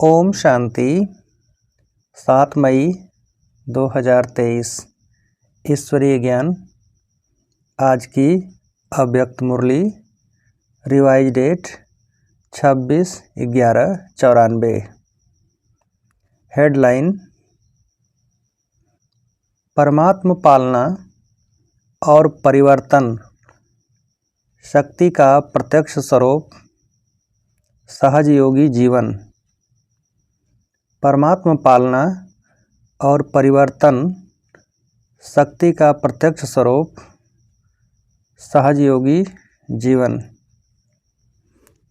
ओम शांति। 7 मई 2023 ईश्वरीय ज्ञान। आज की अव्यक्त मुरली। Revise date 26/11/94। हेडलाइन: परमात्म पालना और परिवर्तन शक्ति का प्रत्यक्ष स्वरूप। सहज योगी जीवन। परमात्म पालना और परिवर्तन शक्ति का प्रत्यक्ष स्वरूप। सहज योगी जीवन।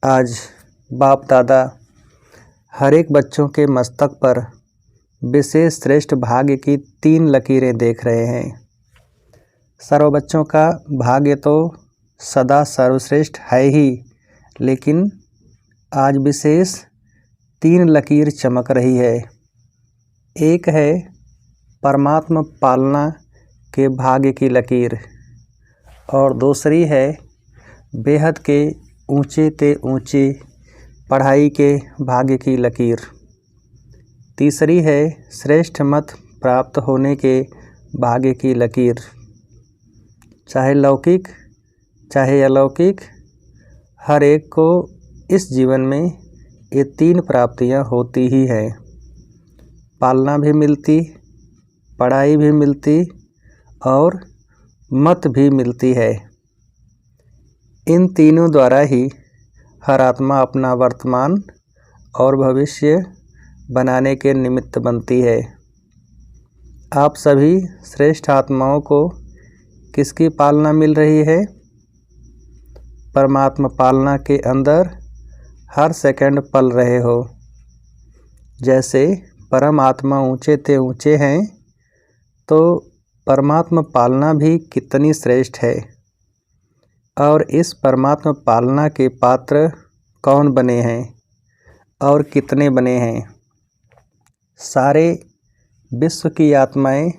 आज बाप दादा हर एक बच्चों के मस्तक पर विशेष श्रेष्ठ भाग्य की 3 लकीरें देख रहे हैं। सर्व बच्चों का भाग्य तो सदा सर्वश्रेष्ठ है ही, लेकिन आज विशेष 3 लकीर चमक रही है। एक है परमात्म पालना के भाग्य की लकीर, और दूसरी है बेहद के ऊंचे ते ऊंचे पढ़ाई के भाग्य की लकीर। तीसरी है श्रेष्ठ मत प्राप्त होने के भाग्य की लकीर। चाहे लौकिक चाहे अलौकिक, हर एक को इस जीवन में ये 3 प्राप्तियां होती ही हैं। पालना भी मिलती, पढ़ाई भी मिलती और मत भी मिलती है। इन तीनों द्वारा ही हर आत्मा अपना वर्तमान और भविष्य बनाने के निमित्त बनती है। आप सभी श्रेष्ठ आत्माओं को किसकी पालना मिल रही है? परमात्मा पालना के अंदर हर सेकंड पल रहे हो। जैसे परम आत्मा ऊंचे ते ऊंचे हैं, तो परमात्मा पालना भी कितनी श्रेष्ठ है। और इस परमात्मा पालना के पात्र कौन बने हैं और कितने बने हैं? सारे विश्व की आत्माएं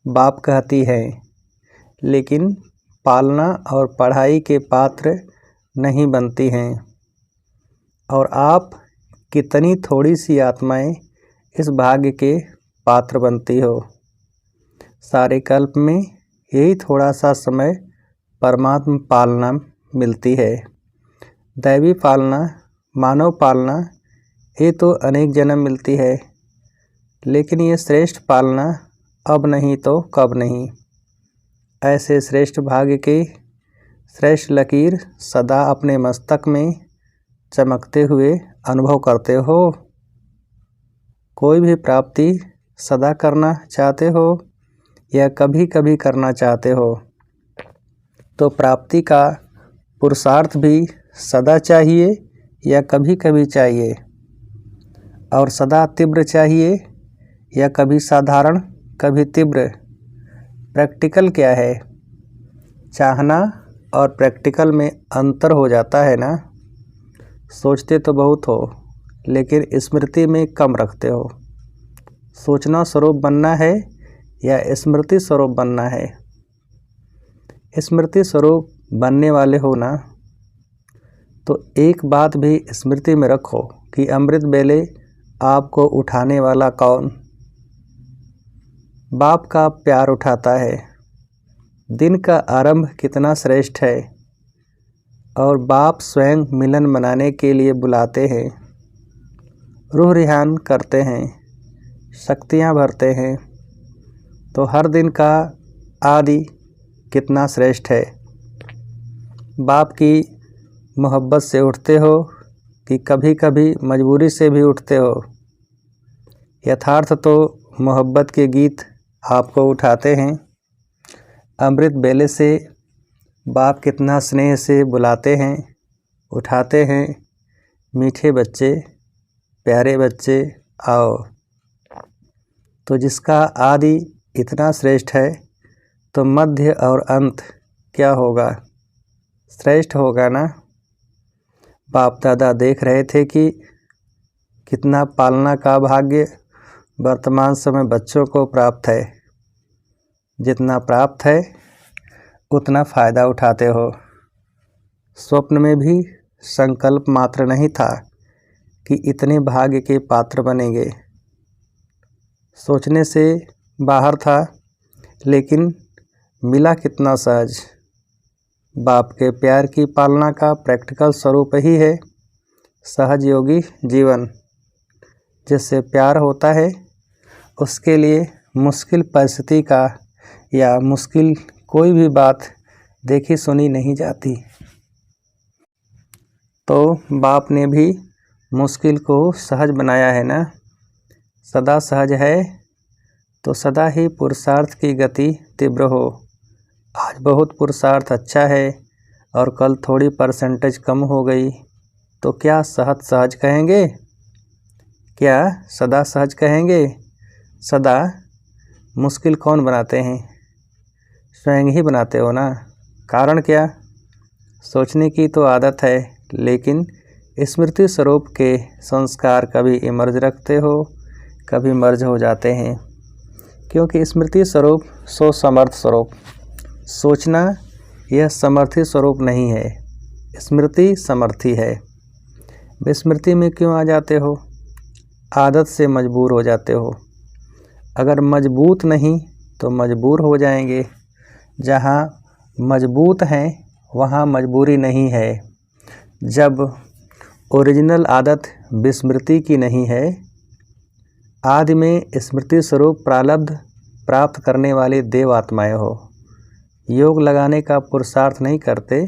बाप कहती हैं, लेकिन पालना और पढ़ाई के पात्र नहीं बनती हैं। और आप कितनी थोड़ी सी आत्माएं इस भाग्य के पात्र बनती हो। सारे कल्प में यही थोड़ा सा समय परमात्मा पालना मिलती है। दैवी पालना, मानव पालना, ये तो अनेक जन्म मिलती है, लेकिन ये श्रेष्ठ पालना अब नहीं तो कब नहीं। ऐसे श्रेष्ठ भाग्य की श्रेष्ठ लकीर सदा अपने मस्तक में चमकते हुए अनुभव करते हो। कोई भी प्राप्ति सदा करना चाहते हो या कभी कभी करना चाहते हो, तो प्राप्ति का पुरुषार्थ भी सदा चाहिए या कभी कभी चाहिए? और सदा तीव्र चाहिए या कभी साधारण कभी तीव्र? प्रैक्टिकल क्या है? चाहना और प्रैक्टिकल में अंतर हो जाता है ना। सोचते तो बहुत हो, लेकिन स्मृति में कम रखते हो। सोचना स्वरूप बनना है या स्मृति स्वरूप बनना है? स्मृति स्वरूप बनने वाले हो ना, तो एक बात भी स्मृति में रखो कि अमृत बेले आपको उठाने वाला कौन? बाप का प्यार उठाता है। दिन का आरंभ कितना श्रेष्ठ है, और बाप स्वयं मिलन मनाने के लिए बुलाते हैं, रूह रिहान करते हैं, शक्तियाँ भरते हैं। तो हर दिन का आदि कितना श्रेष्ठ है। बाप की मोहब्बत से उठते हो कि कभी कभी मजबूरी से भी उठते हो? यथार्थ तो मोहब्बत के गीत आपको उठाते हैं। अमृत बेले से बाप कितना स्नेह से बुलाते हैं, उठाते हैं। मीठे बच्चे, प्यारे बच्चे, आओ। तो जिसका आदि इतना श्रेष्ठ है, तो मध्य और अंत क्या होगा? श्रेष्ठ होगा ना। बाप दादा देख रहे थे कि कितना पालना का भाग्य वर्तमान समय बच्चों को प्राप्त है। जितना प्राप्त है उतना फ़ायदा उठाते हो। स्वप्न में भी संकल्प मात्र नहीं था कि इतने भाग्य के पात्र बनेंगे। सोचने से बाहर था, लेकिन मिला कितना सहज। बाप के प्यार की पालना का प्रैक्टिकल स्वरूप ही है सहज योगी जीवन। जिससे प्यार होता है उसके लिए मुश्किल परिस्थिति का या मुश्किल कोई भी बात देखी सुनी नहीं जाती। तो बाप ने भी मुश्किल को सहज बनाया है ना। सदा सहज है तो सदा ही पुरुषार्थ की गति तीव्र हो। आज बहुत पुरुषार्थ अच्छा है और कल थोड़ी परसेंटेज कम हो गई तो क्या सहज सहज कहेंगे? क्या सदा सहज कहेंगे? सदा मुश्किल कौन बनाते हैं? स्वयं ही बनाते हो ना। कारण क्या? सोचने की तो आदत है, लेकिन स्मृति स्वरूप के संस्कार कभी इमर्ज रखते हो, कभी मर्ज हो जाते हैं। क्योंकि स्मृति स्वरूप सो समर्थ स्वरूप। सोचना यह समर्थी स्वरूप नहीं है, स्मृति समर्थी है। विस्मृति में क्यों आ जाते हो? आदत से मजबूर हो जाते हो। अगर मजबूत नहीं तो मजबूर हो जाएंगे। जहाँ मजबूत हैं वहाँ मजबूरी नहीं है। जब ओरिजिनल आदत विस्मृति की नहीं है, आदि में स्मृति स्वरूप प्रारब्ध प्राप्त करने वाली देव आत्माएं हो, योग लगाने का पुरुषार्थ नहीं करते,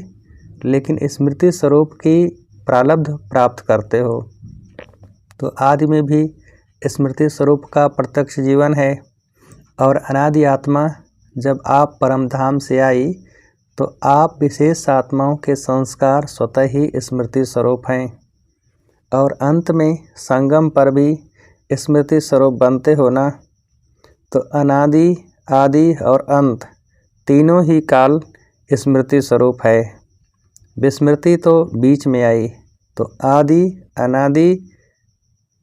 लेकिन स्मृति स्वरूप की प्रारब्ध प्राप्त करते हो, तो आदि में भी स्मृति स्वरूप का प्रत्यक्ष जीवन है। और अनादि आत्मा जब आप परम धाम से आई तो आप विशेष आत्माओं के संस्कार स्वतः ही स्मृति स्वरूप हैं। और अंत में संगम पर भी स्मृति स्वरूप बनते हो ना। तो अनादि, आदि और अंत तीनों ही काल स्मृति स्वरूप है। विस्मृति तो बीच में आई, तो आदि अनादि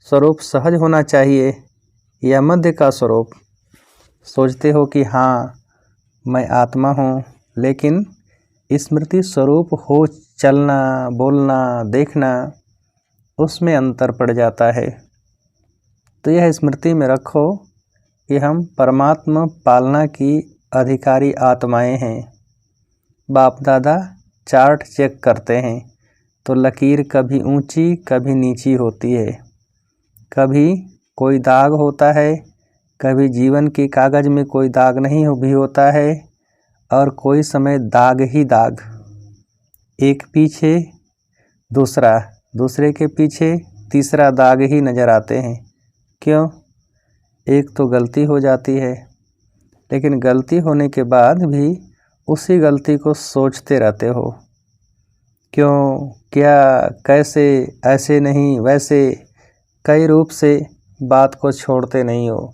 स्वरूप सहज होना चाहिए या मध्य का स्वरूप। सोचते हो कि हाँ मैं आत्मा हूँ, लेकिन स्मृति स्वरूप हो चलना, बोलना, देखना, उसमें अंतर पड़ जाता है। तो यह स्मृति में रखो कि हम परमात्मा पालना की अधिकारी आत्माएं हैं। बाप दादा चार्ट चेक करते हैं तो लकीर कभी ऊंची कभी नीची होती है, कभी कोई दाग होता है, कभी जीवन के कागज़ में कोई दाग नहीं भी होता है, और कोई समय दाग ही दाग, एक पीछे दूसरा, दूसरे के पीछे तीसरा दाग ही नज़र आते हैं। क्यों? एक तो गलती हो जाती है, लेकिन गलती होने के बाद भी उसी गलती को सोचते रहते हो। क्यों, क्या, कैसे, ऐसे नहीं वैसे, कई रूप से बात को छोड़ते नहीं हो।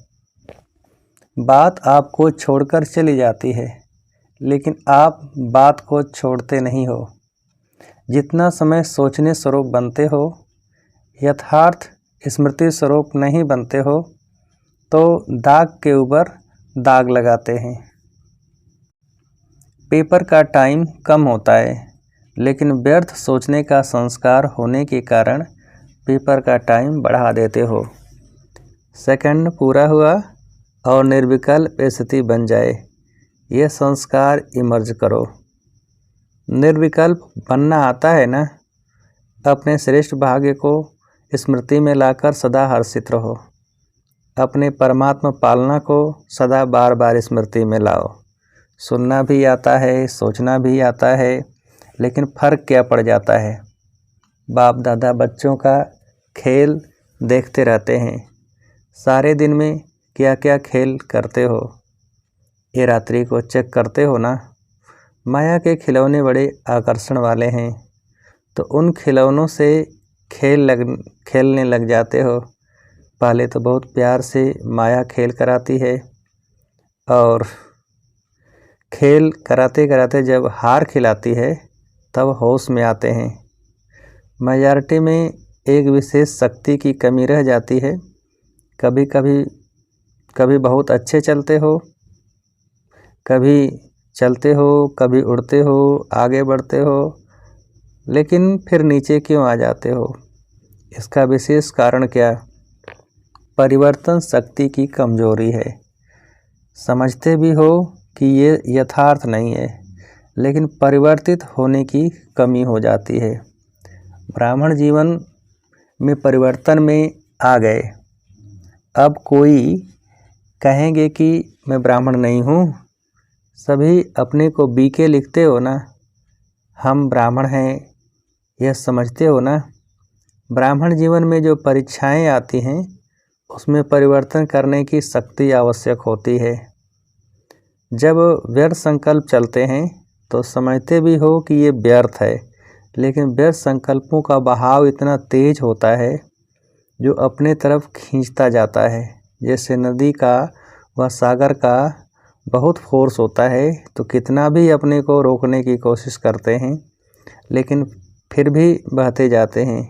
बात आपको छोड़कर चली जाती है, लेकिन आप बात को छोड़ते नहीं हो। जितना समय सोचने स्वरूप बनते हो, यथार्थ स्मृति स्वरूप नहीं बनते हो, तो दाग के ऊपर दाग लगाते हैं। पेपर का टाइम कम होता है, लेकिन व्यर्थ सोचने का संस्कार होने के कारण पेपर का टाइम बढ़ा देते हो। सेकंड पूरा हुआ और निर्विकल्प स्थिति बन जाए, यह संस्कार इमर्ज करो। निर्विकल्प बनना आता है ना। अपने श्रेष्ठ भाग्य को स्मृति में लाकर सदा हर्षित रहो। अपने परमात्मा पालना को सदा बार बार स्मृति में लाओ। सुनना भी आता है, सोचना भी आता है, लेकिन फ़र्क क्या पड़ जाता है? बाप दादा बच्चों का खेल देखते रहते हैं। सारे दिन में क्या क्या खेल करते हो, ये रात्रि को चेक करते हो ना। माया के खिलौने बड़े आकर्षण वाले हैं, तो उन खिलौनों से खेलने लग जाते हो। पहले तो बहुत प्यार से माया खेल कराती है, और खेल कराते कराते जब हार खिलाती है तब होश में आते हैं। मेजॉरिटी में एक विशेष शक्ति की कमी रह जाती है। कभी बहुत अच्छे चलते हो, कभी उड़ते हो, आगे बढ़ते हो, लेकिन फिर नीचे क्यों आ जाते हो? इसका विशेष कारण क्या? परिवर्तन शक्ति की कमजोरी है। समझते भी हो कि ये यथार्थ नहीं है, लेकिन परिवर्तित होने की कमी हो जाती है। ब्राह्मण जीवन में परिवर्तन में आ गए। अब कोई कहेंगे कि मैं ब्राह्मण नहीं हूँ। सभी अपने को बीके लिखते हो ना, हम ब्राह्मण हैं, यह समझते हो ना। ब्राह्मण जीवन में जो परीक्षाएं आती हैं उसमें परिवर्तन करने की शक्ति आवश्यक होती है। जब व्यर्थ संकल्प चलते हैं तो समझते भी हो कि ये व्यर्थ है, लेकिन व्यर्थ संकल्पों का बहाव इतना तेज होता है जो अपने तरफ खींचता जाता है। जैसे नदी का व सागर का बहुत फोर्स होता है, तो कितना भी अपने को रोकने की कोशिश करते हैं, लेकिन फिर भी बहते जाते हैं।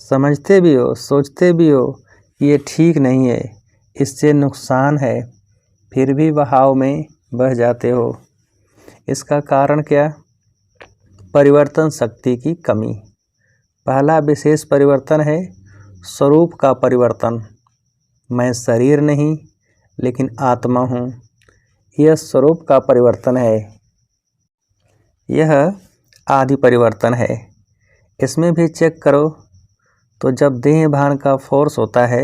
समझते भी हो, सोचते भी हो कि ये ठीक नहीं है, इससे नुकसान है, फिर भी बहाव में बह जाते हो। इसका कारण क्या? परिवर्तन शक्ति की कमी। पहला विशेष परिवर्तन है स्वरूप का परिवर्तन। मैं शरीर नहीं लेकिन आत्मा हूँ, यह स्वरूप का परिवर्तन है। यह आदि परिवर्तन है। इसमें भी चेक करो तो जब देह भान का फोर्स होता है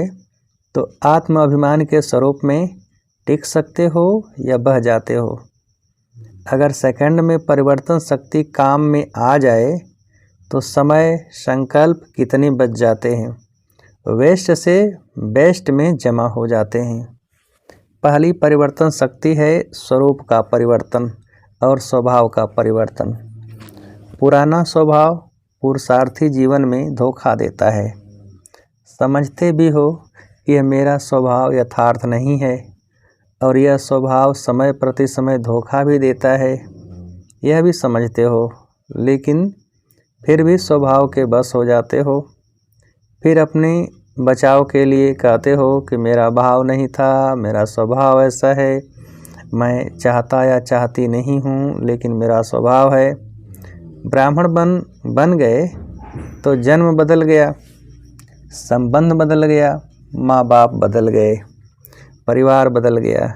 तो आत्म अभिमान के स्वरूप में टिक सकते हो या बह जाते हो। अगर सेकंड में परिवर्तन शक्ति काम में आ जाए तो समय संकल्प कितने बच जाते हैं, वेस्ट से बेस्ट में जमा हो जाते हैं। पहली परिवर्तन शक्ति है स्वरूप का परिवर्तन और स्वभाव का परिवर्तन। पुराना स्वभाव पुरुषार्थी जीवन में धोखा देता है। समझते भी हो कि यह मेरा स्वभाव यथार्थ नहीं है और यह स्वभाव समय प्रति समय धोखा भी देता है, यह भी समझते हो, लेकिन फिर भी स्वभाव के बस हो जाते हो। फिर अपने बचाव के लिए कहते हो कि मेरा भाव नहीं था, मेरा स्वभाव ऐसा है, मैं चाहता या चाहती नहीं हूँ, लेकिन मेरा स्वभाव है। ब्राह्मण बन गए तो जन्म बदल गया, संबंध बदल गया, माँ बाप बदल गए, परिवार बदल गया,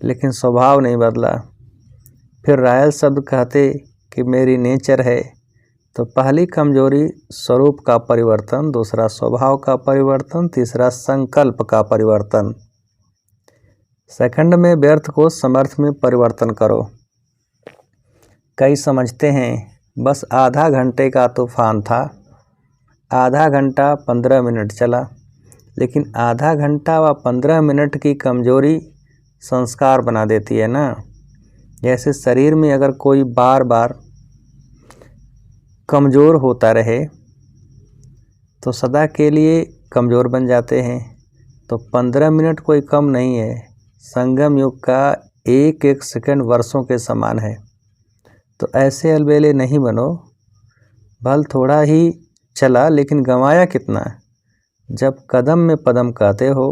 लेकिन स्वभाव नहीं बदला। फिर रायल शब्द कहते कि मेरी नेचर है। तो पहली कमजोरी स्वरूप का परिवर्तन, दूसरा स्वभाव का परिवर्तन, तीसरा संकल्प का परिवर्तन। सेकंड में व्यर्थ को समर्थ में परिवर्तन करो। कई समझते हैं बस आधा घंटे का तूफान था, आधा घंटा 15 मिनट चला, लेकिन आधा घंटा व 15 मिनट की कमजोरी संस्कार बना देती है ना। जैसे शरीर में अगर कोई बार बार कमज़ोर होता रहे तो सदा के लिए कमज़ोर बन जाते हैं। तो 15 मिनट कोई कम नहीं है। संगम युग का एक एक सेकंड वर्षों के समान है। तो ऐसे अलबेले नहीं बनो। भल थोड़ा ही चला लेकिन गंवाया कितना। जब कदम में पदम कहते हो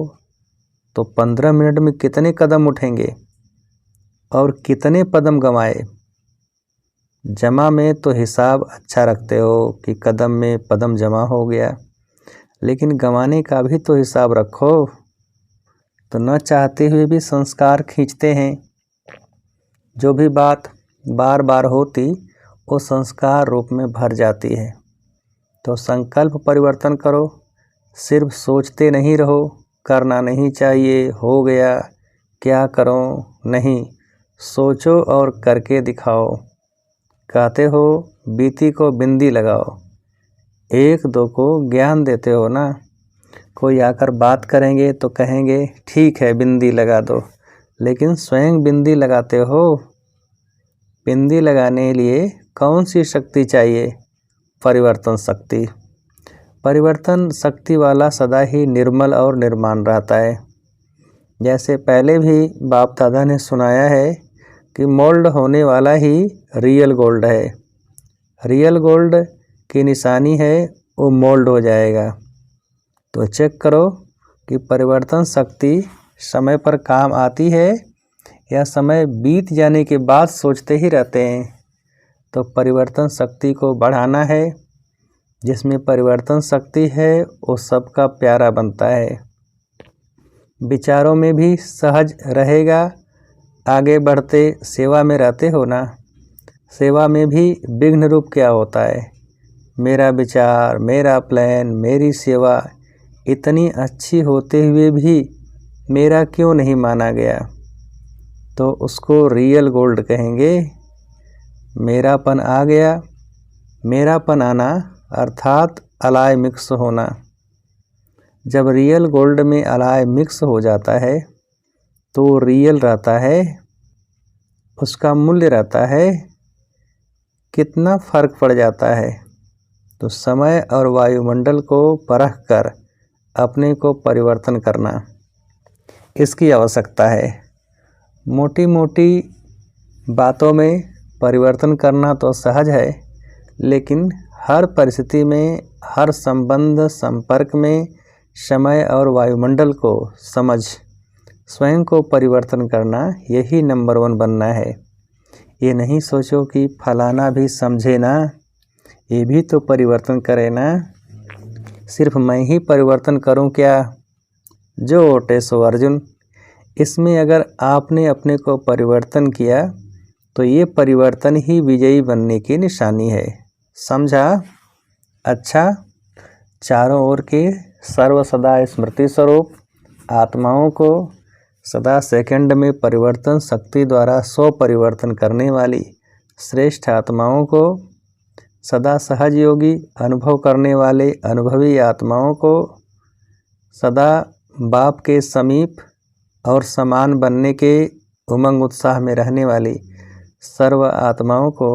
तो 15 मिनट में कितने कदम उठेंगे और कितने पदम गंवाए। जमा में तो हिसाब अच्छा रखते हो कि कदम में पदम जमा हो गया, लेकिन गंवाने का भी तो हिसाब रखो। तो न चाहते हुए भी संस्कार खींचते हैं। जो भी बात बार बार होती वो संस्कार रूप में भर जाती है। तो संकल्प परिवर्तन करो। सिर्फ सोचते नहीं रहो करना नहीं चाहिए, हो गया, क्या करूं, नहीं, सोचो और करके दिखाओ। कहते हो बीती को बिंदी लगाओ, एक दो को ज्ञान देते हो ना। कोई आकर बात करेंगे तो कहेंगे ठीक है बिंदी लगा दो, लेकिन स्वयं बिंदी लगाते हो। बिंदी लगाने लिए कौन सी शक्ति चाहिए? परिवर्तन शक्ति। परिवर्तन शक्ति वाला सदा ही निर्मल और निर्माण रहता है। जैसे पहले भी बाप दादा ने सुनाया है कि मोल्ड होने वाला ही रियल गोल्ड है। रियल गोल्ड की निशानी है वो मोल्ड हो जाएगा। तो चेक करो कि परिवर्तन शक्ति समय पर काम आती है या समय बीत जाने के बाद सोचते ही रहते हैं। तो परिवर्तन शक्ति को बढ़ाना है। जिसमें परिवर्तन शक्ति है वो सबका प्यारा बनता है। विचारों में भी सहज रहेगा। आगे बढ़ते सेवा में रहते हो ना, सेवा में भी विघ्न रूप क्या होता है? मेरा विचार, मेरा प्लान, मेरी सेवा इतनी अच्छी होते हुए भी मेरा क्यों नहीं माना गया? तो उसको रियल गोल्ड कहेंगे। मेरापन आ गया। मेरापन आना अर्थात अलाय मिक्स होना। जब रियल गोल्ड में अलाय मिक्स हो जाता है तो रियल रहता है, उसका मूल्य रहता है। कितना फर्क पड़ जाता है। तो समय और वायुमंडल को परख कर अपने को परिवर्तन करना, इसकी आवश्यकता है। मोटी मोटी बातों में परिवर्तन करना तो सहज है, लेकिन हर परिस्थिति में, हर संबंध संपर्क में समय और वायुमंडल को समझ स्वयं को परिवर्तन करना, यही नंबर 1 बनना है। ये नहीं सोचो कि फलाना भी समझे ना, ये भी तो परिवर्तन करे ना। सिर्फ मैं ही परिवर्तन करूं क्या? जो ओटे सो अर्जुन। इसमें अगर आपने अपने को परिवर्तन किया तो ये परिवर्तन ही विजयी बनने की निशानी है। समझा? अच्छा, चारों ओर के सर्व सदा स्मृति स्वरूप आत्माओं को सदा सेकंड में परिवर्तन शक्ति द्वारा 100 परिवर्तन करने वाली श्रेष्ठ आत्माओं को, सदा सहज योगी अनुभव करने वाले अनुभवी आत्माओं को, सदा बाप के समीप और समान बनने के उमंग उत्साह में रहने वाली सर्व आत्माओं को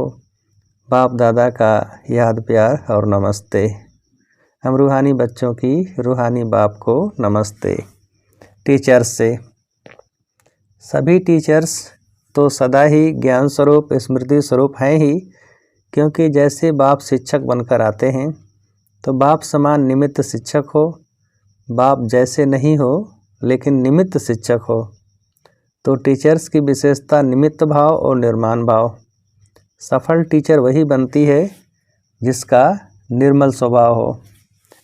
बाप दादा का याद प्यार और नमस्ते। हम रूहानी बच्चों की रूहानी बाप को नमस्ते। टीचर्स से, सभी टीचर्स तो सदा ही ज्ञान स्वरूप स्मृति स्वरूप हैं ही, क्योंकि जैसे बाप शिक्षक बनकर आते हैं तो बाप समान निमित्त शिक्षक हो। बाप जैसे नहीं हो लेकिन निमित्त शिक्षक हो। तो टीचर्स की विशेषता निमित्त भाव और निर्माण भाव। सफल टीचर वही बनती है जिसका निर्मल स्वभाव हो।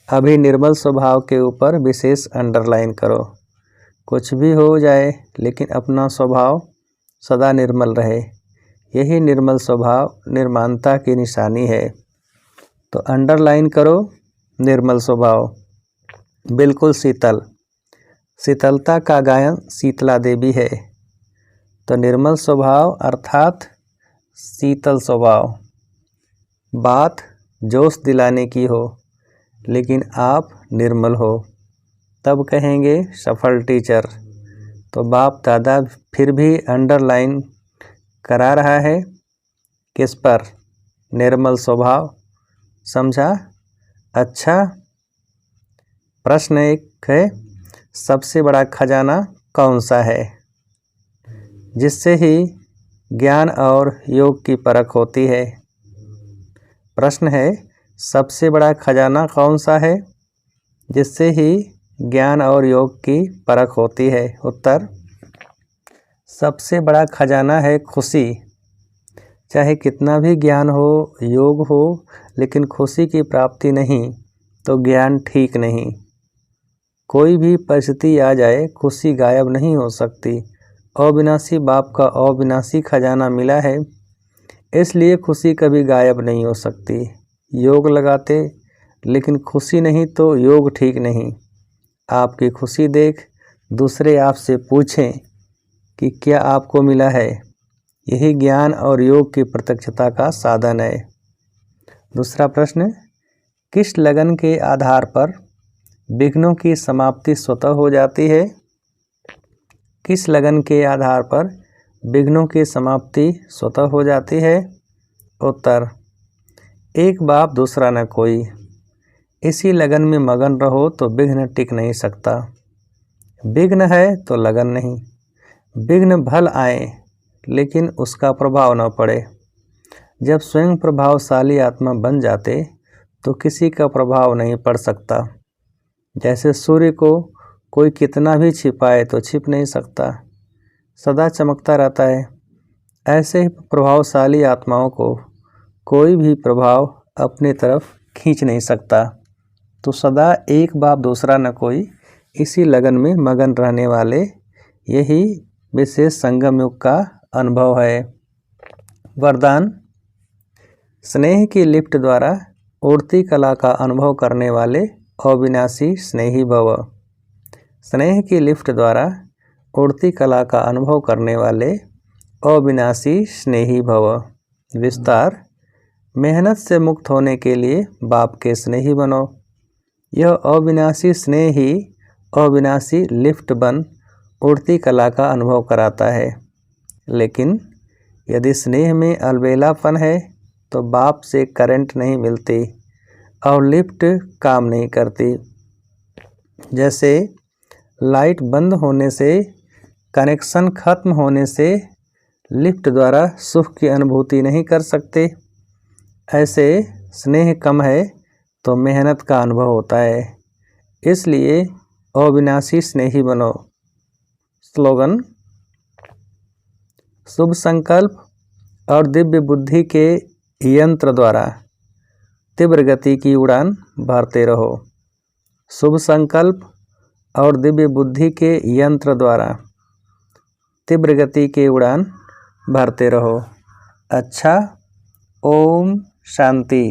अभी निर्मल स्वभाव के ऊपर विशेष अंडरलाइन करो। कुछ भी हो जाए लेकिन अपना स्वभाव सदा निर्मल रहे। यही निर्मल स्वभाव निर्माणता की निशानी है। तो अंडरलाइन करो निर्मल स्वभाव। बिल्कुल शीतल, शीतलता का गायन शीतला देवी है। तो निर्मल स्वभाव अर्थात शीतल स्वभाव। बात जोश दिलाने की हो लेकिन आप निर्मल हो, तब कहेंगे सफल टीचर। तो बाप दादा फिर भी अंडरलाइन करा रहा है किस पर? निर्मल स्वभाव। समझा? अच्छा, प्रश्न एक है, सबसे बड़ा खजाना कौन सा है जिससे ही ज्ञान और योग की परख होती है? प्रश्न है, सबसे बड़ा खजाना कौन सा है जिससे ही ज्ञान और योग की परख होती है? उत्तर, सबसे बड़ा खजाना है खुशी। चाहे कितना भी ज्ञान हो, योग हो, लेकिन खुशी की प्राप्ति नहीं तो ज्ञान ठीक नहीं। कोई भी परिस्थिति आ जाए, खुशी गायब नहीं हो सकती। अविनाशी बाप का अविनाशी खजाना मिला है, इसलिए खुशी कभी गायब नहीं हो सकती। योग लगाते लेकिन खुशी नहीं तो योग ठीक नहीं। आपकी खुशी देख दूसरे आपसे पूछें कि क्या आपको मिला है। यही ज्ञान और योग की प्रत्यक्षता का साधन है। दूसरा प्रश्न, किस लगन के आधार पर विघ्नों की समाप्ति स्वतः हो जाती है? किस लगन के आधार पर विघ्नों की समाप्ति स्वतः हो जाती है? उत्तर, एक बाप दूसरा न कोई। इसी लगन में मगन रहो तो विघ्न टिक नहीं सकता। विघ्न है तो लगन नहीं। विघ्न भल आए लेकिन उसका प्रभाव न पड़े। जब स्वयं प्रभावशाली आत्मा बन जाते तो किसी का प्रभाव नहीं पड़ सकता। जैसे सूर्य को कोई कितना भी छिपाए तो छिप नहीं सकता, सदा चमकता रहता है। ऐसे ही प्रभावशाली आत्माओं को कोई भी प्रभाव अपनी तरफ खींच नहीं सकता। तो सदा एक बाप दूसरा न कोई, इसी लगन में मगन रहने वाले, यही विशेष संगम युग का अनुभव है। वरदान: स्नेह की लिफ्ट द्वारा उड़ती कला का अनुभव करने वाले अविनाशी स्नेही भव। स्नेह की लिफ्ट द्वारा उड़ती कला का अनुभव करने वाले अविनाशी स्नेही भव। विस्तार: मेहनत से मुक्त होने के लिए बाप के स्नेही बनो। यह अविनाशी स्नेह ही अविनाशी लिफ्ट बन उड़ती कला का अनुभव कराता है। लेकिन यदि स्नेह में अलबेलापन है तो बाप से करंट नहीं मिलती और लिफ्ट काम नहीं करती। जैसे लाइट बंद होने से, कनेक्शन खत्म होने से लिफ्ट द्वारा सुख की अनुभूति नहीं कर सकते, ऐसे स्नेह कम है तो मेहनत का अनुभव होता है। इसलिए अविनाशी स्नेही बनो। स्लोगन: शुभ संकल्प और दिव्य बुद्धि के यंत्र द्वारा तीव्र गति की उड़ान भरते रहो। शुभ संकल्प और दिव्य बुद्धि के यंत्र द्वारा तीव्र गति की उड़ान भरते रहो। अच्छा, ओम शांति।